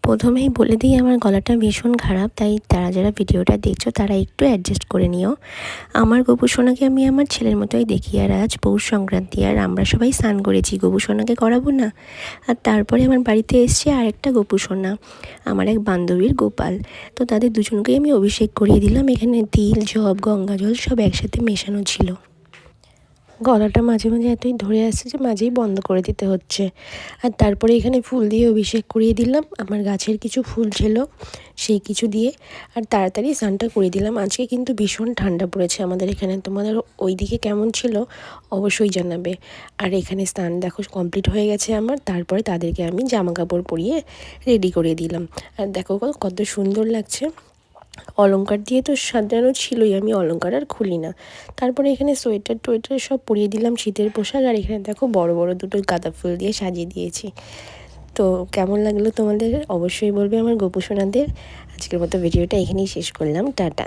প্রথমেই বলে দিই আমার গলাটা ভীষণ খারাপ, তাই তারা যারা ভিডিওটা দেখছো তারা একটু অ্যাডজাস্ট করে নিও। আমার গোপু সোনাকে আমি আমার ছেলের মতোই দেখি, আর আজ পৌষ সংক্রান্তি আর আমরা সবাই স্নান করেছি, গোপু সোনাকে করাবো না? আর তারপরে আমার বাড়িতে এসছে আরেকটা গোপু সোনা, আমার এক বান্ধবীর গোপাল। তো তাদের দুজনকেই আমি অভিষেক করিয়ে দিলাম। এখানে তিল, জব, গঙ্গা জল সব একসাথে মেশানো ছিল। গলাটা মাঝে মাঝে এতই ধরে আসছে যে মাঝেই বন্ধ করে দিতে হচ্ছে। আর তারপরে এখানে ফুল দিয়ে অভিষেক করিয়ে দিলাম, আমার গাছের কিছু ফুল ছিল সেই কিছু দিয়ে। আর তাড়াতাড়ি স্নানটা করে দিলাম। আজকে কিন্তু ভীষণ ঠান্ডা পড়েছে আমাদের এখানে, তোমাদের ওই দিকে কেমন ছিল অবশ্যই জানাবে। আর এখানে স্নান দেখো কমপ্লিট হয়ে গেছে আমার। তারপরে তাদেরকে আমি জামা কাপড় পরিয়ে রেডি করে দিলাম। আর দেখো কত সুন্দর লাগছে। অলংকার দিয়ে তো সাজানো ছিলই, আমি অলংকার আর খুলি না। তারপরে এখানে সোয়েটার টোয়েটার সব পরিয়ে দিলাম, শীতের পোশাক। আর এখানে দেখো বড় বড় দুটো গাঁদা ফুল দিয়ে সাজিয়ে দিয়েছি। তো কেমন লাগলো তোমাদের অবশ্যই বলবে আমার গোপু সোনাদের। আজকের মতো ভিডিওটা এখানেই শেষ করলাম, টাটা।